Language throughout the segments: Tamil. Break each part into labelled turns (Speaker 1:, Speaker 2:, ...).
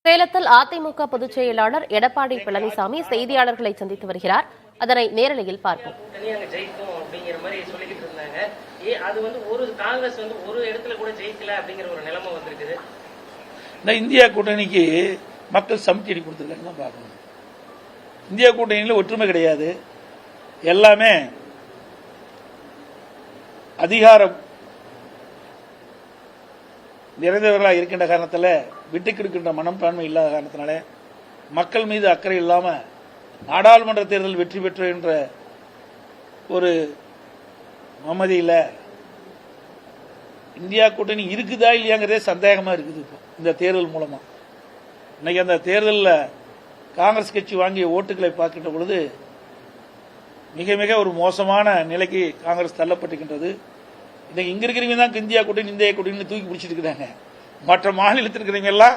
Speaker 1: சேலத்தில் அதிமுக பொதுச் செயலாளர் எடப்பாடி பழனிசாமி செய்தியாளர்களை சந்தித்து வருகிறார். அதனை நேரலையில் பார்ப்போம்.
Speaker 2: இந்தியா கூட்டணிக்கு மக்கள் சமிட்டி கொடுத்திருக்காங்க பார்க்கணும். இந்தியா கூட்டணியில் ஒற்றுமை கிடையாது. எல்லாமே அதிகாரம் நிறைந்தவர்களாக இருக்கின்ற காரணத்தில் விட்டுக் கொடுக்கின்ற மனப்பான்மை இல்லாத காரணத்தினால மக்கள் மீது அக்கறை இல்லாமல் நாடாளுமன்ற தேர்தல் வெற்றி பெற்ற என்ற ஒரு மமதியில் இந்தியா கூட்டணி இருக்குதா இல்லையாங்கிறதே சந்தேகமா இருக்குது. இப்போ இந்த தேர்தல் மூலமா இன்னைக்கு அந்த தேர்தலில் காங்கிரஸ் கட்சி வாங்கிய ஓட்டுகளை பார்க்கின்ற பொழுது மிக மிக ஒரு மோசமான நிலைக்கு காங்கிரஸ் தள்ளப்பட்டிருக்கின்றது. இன்னைக்கு இங்க இருக்கிறவங்க தான் இந்தியா கூட்டணி தூக்கி பிடிச்சிட்டு இருக்கிறாங்க. மற்ற மாநிலத்தில் இருக்கிறவங்க எல்லாம்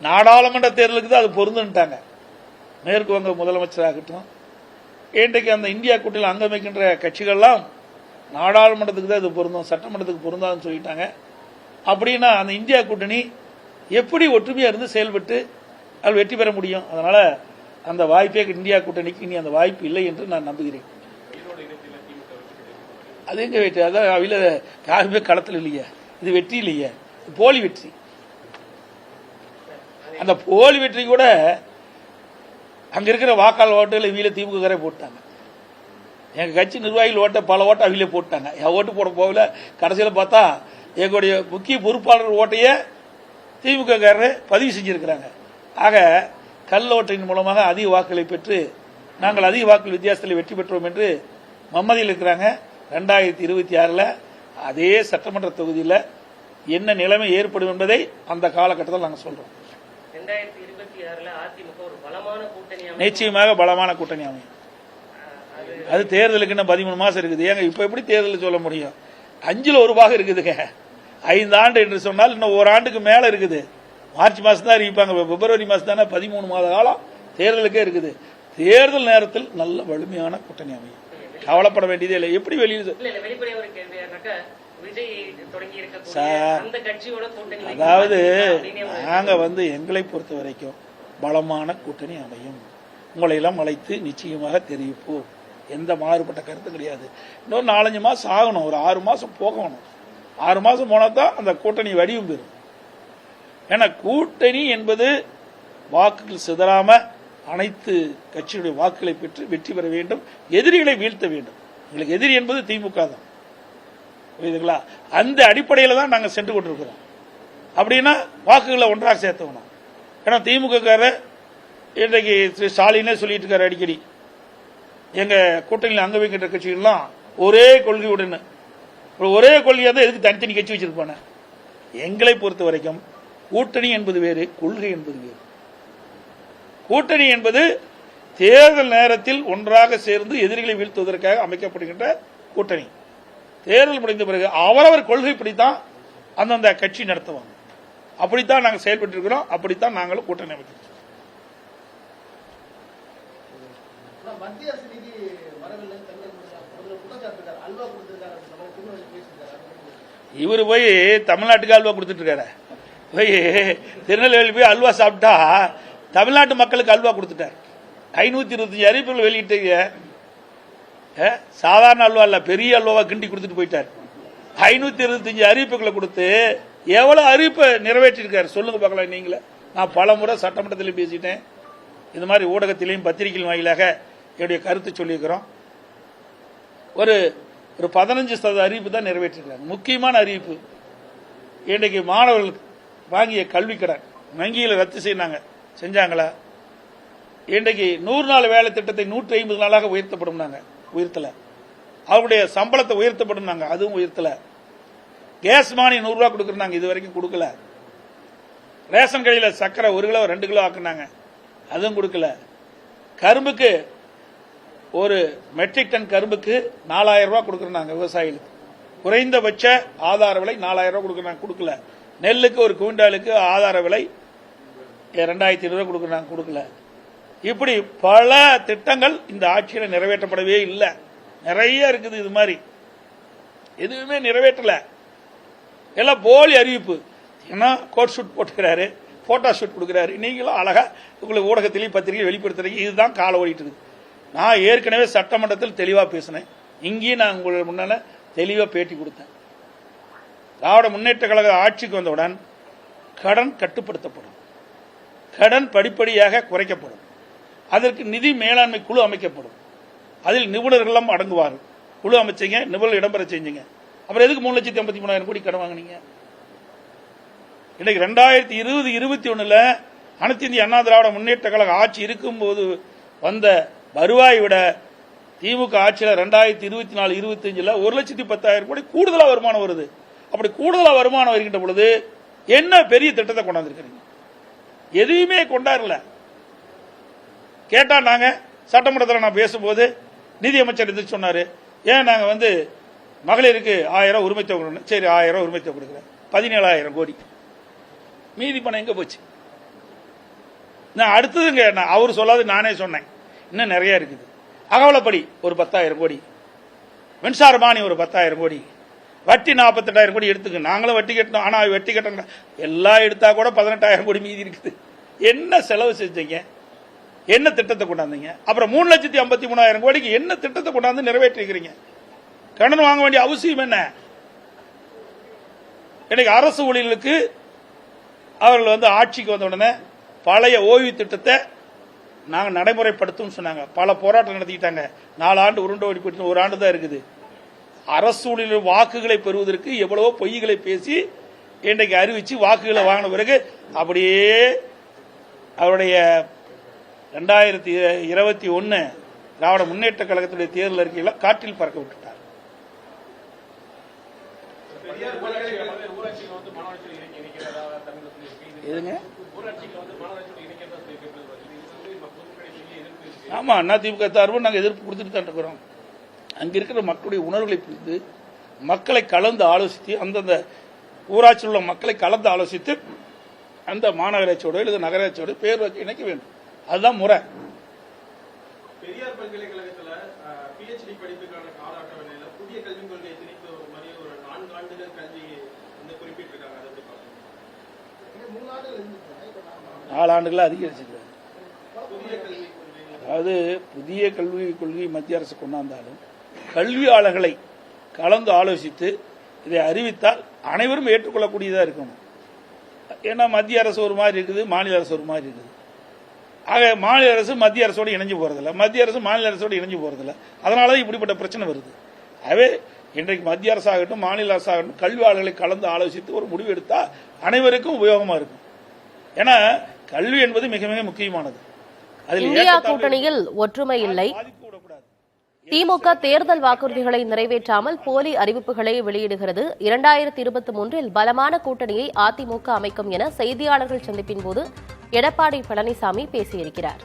Speaker 2: நாடாளுமன்ற தேர்தலுக்கு தான் அது பொருந்துட்டாங்க. மேற்கு வங்க முதலமைச்சராகட்டும், இன்றைக்கு அந்த இந்தியா கூட்டணியில் அங்கம் வைக்கின்ற கட்சிகள்லாம் நாடாளுமன்றத்துக்கு தான் இது பொருந்தும், சட்டமன்றத்துக்கு பொருந்தாதுன்னு சொல்லிட்டாங்க. அப்படின்னா அந்த இந்தியா கூட்டணி எப்படி ஒற்றுமையா இருந்து செயல்பட்டு அது வெற்றி பெற முடியும்? அதனால அந்த வாய்ப்பே இந்தியா கூட்டணிக்கு இனி அந்த வாய்ப்பு இல்லை என்று நான் நம்புகிறேன். அது எங்க வெற்றி? அதான் அவையில யாருமே களத்தில் இல்லையா? இது வெற்றி இல்லையா? போலி வெற்றி. அந்த போலி வெற்றி கூட அங்க இருக்கிற வாக்காளர் ஓட்டுகள் இவையில திமுக போட்டாங்க. எங்க கட்சி நிர்வாகிகள் ஓட்ட பல ஓட்ட அவையில போட்டாங்க. ஓட்டு போட போகல. கடைசியில் பார்த்தா எங்களுடைய முக்கிய பொறுப்பாளர் ஓட்டைய திமுக பதிவு செஞ்சிருக்கிறாங்க. ஆக கள்ள ஓட்டின் மூலமாக அதிக வாக்குகளை பெற்று நாங்கள் அதிக வாக்குகள் வித்தியாசத்தில் வெற்றி பெற்றோம் என்று மம்மதியில் இருக்கிறாங்க. 2026 அதே சட்டமன்ற தொகுதியில் என்ன நிலைமை ஏற்படும் என்பதை அந்த காலகட்டத்தில் நாங்கள் சொல்றோம்.
Speaker 3: 2026 அதிமுக ஒரு பலமான கூட்டணி
Speaker 2: நிச்சயமாக பலமான கூட்டணி அமையும். அது தேர்தலுக்கு இன்னும் 13 மாசம் இருக்குது. ஏங்க இப்ப எப்படி தேர்தல் சொல்ல முடியும்? 5ல் 1 பாகம் இருக்குதுங்க. 5 ஆண்டு என்று சொன்னால் இன்னும் 1 ஆண்டுக்கு மேல இருக்குது. மார்ச் மாசம் தான் அறிவிப்பாங்க. பிப்ரவரி மாசம் தானே 13 மாத காலம் தேர்தலுக்கே இருக்குது. தேர்தல் நேரத்தில் நல்ல வலிமையான கூட்டணி அமையும். கவலைப்பட வேண்டியதே இல்லை. எப்படி வெளியில் சார், அதாவது நாங்க எங்களை பொறுத்த வரைக்கும் பலமான கூட்டணி அமையும். உங்களை எல்லாம் அழைத்து நிச்சயமாக தெரிவிப்போம். எந்த மாறுபட்ட கருத்து கிடையாது. இன்னொரு 4-5 மாசம் ஆகணும். ஒரு 6 மாசம் போகணும். 6 மாசம் போனா தான் அந்த கூட்டணி வடிவம் பெறும். ஏன்னா கூட்டணி என்பது வாக்குகள் சிதறாம அனைத்து கட்சியுடைய வாக்குகளை பெற்று வெற்றி பெற வேண்டும், எதிரிகளை வீழ்த்த வேண்டும். எங்களுக்கு எதிரி என்பது திமுக தான். புரியுதுங்களா? அந்த அடிப்படையில் தான் நாங்கள் சென்று கொண்டிருக்கிறோம். அப்படின்னா வாக்குகளை ஒன்றாக சேர்த்தணும். ஏன்னா திமுக இன்றைக்கு திரு ஸ்டாலினே சொல்லிட்டு இருக்காரு அடிக்கடி, எங்க கூட்டணியில் அங்க வைக்கின்ற கட்சிகள்லாம் ஒரே கொள்கையுடன், ஒரே கொள்கையா தான் எதுக்கு தனித்தனி கட்சி வச்சிருப்பாங்க? எங்களை பொறுத்த வரைக்கும் கூட்டணி என்பது வேறு, கொள்கை என்பது வேறு. கூட்டணி என்பது தேர்தல் நேரத்தில் ஒன்றாக சேர்ந்து எதிரிகளை வீழ்த்துவதற்காக அமைக்கப்படுகின்ற கூட்டணி. தேர்தல் முடிந்த பிறகு அவரவர் கொள்கைப்படித்தான் அந்தந்த கட்சி நடத்துவாங்க. அப்படித்தான் நாங்கள் செயல்பட்டு இருக்கிறோம். அப்படித்தான் நாங்களும் கூட்டணி அமைக்கிறோம். இவர் போய் தமிழ்நாட்டுக்கு அல்வா கொடுத்துட்டு இருக்காரு. போய் திருநெல்வேலி போய் அல்வா சாப்பிட்டா தமிழ்நாட்டு மக்களுக்கு அல்வா கொடுத்துட்டார். 525 அறிவிப்புகள் வெளியிட்டீங்க. சாதாரண அல்வா இல்ல, பெரிய அல்வாவா கிண்டி கொடுத்துட்டு போயிட்டார். 525 அறிவிப்புகளை கொடுத்து எவ்வளவு அறிவிப்பை நிறைவேற்றிருக்காரு சொல்லுங்க பார்க்கலாம். நீங்களே, நான் பல முறை சட்டமன்றத்திலும் பேசிட்டேன், இந்த மாதிரி ஊடகத்திலையும் பத்திரிகைகள் வாயிலாக என்னுடைய கருத்து சொல்லியிருக்கிறோம். ஒரு 15% அறிவிப்பு தான் நிறைவேற்றிருக்காங்க. முக்கியமான அறிவிப்பு, இன்றைக்கு மாணவர்களுக்கு வாங்கிய கல்வி கடன் வங்கியில் ரத்து செய்யினாங்க, செஞ்சாங்களா? இன்றைக்கு 100 நாள் வேலை திட்டத்தை 150 நாளாக உயர்த்தப்படும், உயர்த்தல. அவருடைய சம்பளத்தை உயர்த்தப்படும், அதுவும் உயர்த்தல. கேஸ் மானியம் 100 ரூபாய் கொடுக்கறாங்க, இது வரைக்கும் கொடுக்கல. ரேஷன் கடையில் சக்கரை 1 கிலோ 2 கிலோ ஆக்குனாங்க, அதுவும் கொடுக்கல. கரும்புக்கு ஒரு மெட்ரிக் டன் கரும்புக்கு 4000 ரூபாய் கொடுக்கறாங்க விவசாயிகளுக்கு. குறைந்தபட்ச ஆதார விலை 4000 ரூபாய் கொடுக்கறாங்க, கொடுக்கல. நெல்லுக்கு ஒரு குவிண்டாலுக்கு ஆதார விலை 2500 ரூபாய் கொடுக்கறாங்க, கொடுக்கல. இப்படி பல திட்டங்கள் இந்த ஆட்சியில் நிறைவேற்றப்படவே இல்லை. நிறைய இருக்குது இது மாதிரி, எதுவுமே நிறைவேற்றல. எல்லாம் போலி அறிவிப்பு. ஏன்னா கோட் ஷூட் போட்டுக்கிறாரு, போட்டோ ஷூட் கொடுக்குறாரு. நீங்களும் அழகா உங்களுக்கு ஊடகத்திலையும் பத்திரிகை வெளிப்படுத்துறீங்க. இதுதான் கால ஓடிட்டு இருக்குது. நான் ஏற்கனவே சட்டமன்றத்தில் தெளிவா பேசினேன். இங்கேயும் நான் உங்களுக்கு முன்னால தெளிவா பேட்டி கொடுத்தேன். திராவிட முன்னேற்ற கழக ஆட்சிக்கு வந்தவுடன் கடன் கட்டுப்படுத்தப்படும், கடன் படிப்படியாக குறைக்கப்படும், அதற்கு நிதி மேலாண்மை குழு அமைக்கப்படும், அதில் நிபுணர்களும் அடங்குவார்கள். குழு அமைச்சீங்க, நிபுணர் இடம்பெற செஞ்சீங்க. அப்புறம் எதுக்கு 3,53,000 கோடி கடன் வாங்கினீங்க? இன்னைக்கு 2020-21 அனைத்து இந்திய அண்ணா திராவிட முன்னேற்ற கழக ஆட்சி இருக்கும்போது வந்த வருவாய் விட திமுக ஆட்சியில் 2024-25 1,10,000 கோடி கூடுதலா வருமானம் வருது. அப்படி கூடுதலா வருமானம் வருகின்ற பொழுது என்ன பெரிய திட்டத்தை கொண்டாந்துருக்கீங்க? எதுவுமே கொண்டாடல. கேட்டா நாங்க சட்டமன்றத்தில் நான் பேசும்போது நிதியமைச்சர் எதிர்த்து சொன்னாரு, ஏன் நாங்க மகளிருக்கு 1000 உரிமை தொகை, சரி 1000 உரிமை தொகை கொடுக்குறேன், 17,000 கோடி. மீதி பணம் எங்க போச்சு? நான் அடுத்ததுங்க அவர் சொல்லாது நானே சொன்னேன், இன்னும் நிறைய இருக்குது. அகவலப்படி ஒரு 10,000 கோடி, மின்சார மானி ஒரு 10,000 கோடி, வட்டி 48,000 கோடி எடுத்துங்க. நாங்களும் வட்டி கட்டணும், ஆனா வட்டி கட்டணும் எல்லாம் எடுத்தா கூட 18,000 கோடி மீதி இருக்குது. என்ன செலவு செஞ்சீங்க? என்ன திட்டத்தை கொண்டாந்தீங்க? அப்புறம் 3,53,000 கோடிக்கு என்ன திட்டத்தை கொண்டாந்து நிறைவேற்றிருக்கிறீங்க? கடன் வாங்க வேண்டிய அவசியம் என்ன? இன்னைக்கு அரசு ஊழியர்களுக்கு அவர்கள் ஆட்சிக்கு வந்த உடனே பழைய ஓய்வு திட்டத்தை நாங்கள் நடைமுறைப்படுத்தும் சொன்னாங்க. பல போராட்டம் நடத்திட்டாங்க. 4 ஆண்டு உருண்டை ஓடி போயிட்டு 1 ஆண்டு தான் இருக்குது. அரசு ஊழியர்கள் வாக்குகளை பெறுவதற்கு எவ்வளவோ பொய்களை பேசி இன்றைக்கு அறிவிச்சு வாக்குகளை வாங்கின பிறகு அப்படியே அவருடைய 2021 திராவிட முன்னேற்ற கழகத்துடைய தேர்தல் அறிக்கையில காற்றில் பறக்க விட்டுட்டார். எதுங்க? ஆமா, அதிமுக சார்பு நாங்கள் எதிர்ப்பு கொடுத்துட்டு தான் இருக்கிறோம். அங்க இருக்கிற மக்களுடைய உணர்வுகளை புரிந்து மக்களை கலந்து ஆலோசித்து அந்தந்த ஊராட்சியில் உள்ள மக்களை கலந்து ஆலோசித்து அந்த மாநகராட்சியோட அல்லது நகராட்சியோட பேரூராட்சி இணைக்க வேண்டும். அதுதான் முறை.
Speaker 4: பெரியார் பல்கலைக்கழகத்தில் PhD படிப்புக்கான கால அட்டவணையில் புதிய கல்விக் கொள்கையை திணிப்பு மாதிரி ஒரு 4 ஆண்டுகள் கல்வி குறிப்பிட்டிருக்காங்க.
Speaker 2: 4 ஆண்டுகள் அதிகரிச்சிருக்காங்க. அதாவது புதிய கல்விக் கொள்கை மத்திய அரசு கொண்டாந்தாலும் கல்வியாளர்களை கலந்து ஆலோசித்து இதை அறிவித்தால் அனைவரும் ஏற்றுக்கொள்ளக்கூடியதாக இருக்கணும். ஏன்னா மத்திய அரசு ஒரு மாதிரி இருக்குது, மாநில அரசு ஒரு மாதிரி இருக்குது. ஆக மாநில அரசு மத்திய அரசோடு இணைஞ்சு போறதில்ல, மத்திய அரசு மாநில அரசோடு இணைஞ்சு போறதில்ல. அதனாலதான் இப்படிப்பட்ட பிரச்சனை வருது. ஆகவே இன்றைக்கு மத்திய அரசாகட்டும் மாநில அரசாகட்டும் கல்வியாளர்களை கலந்து ஆலோசித்து ஒரு முடிவு எடுத்தா அனைவருக்கும் உபயோகமா இருக்கும். ஏன்னா கல்வி என்பது மிக மிக முக்கியமானது.
Speaker 1: இந்தியா கூட்டணியில் ஒற்றுமை இல்லை. திமுக தேர்தல் வாக்குறுதிகளை நிறைவேற்றாமல் போலி அறிவிப்புகளை வெளியிடுகிறது. 2023 பலமான கூட்டணியை அதிமுக அமைக்கும் என செய்தியாளர்கள் சந்திப்பின் போது எடப்பாடி பழனிசாமி பேசியிருக்கிறார்.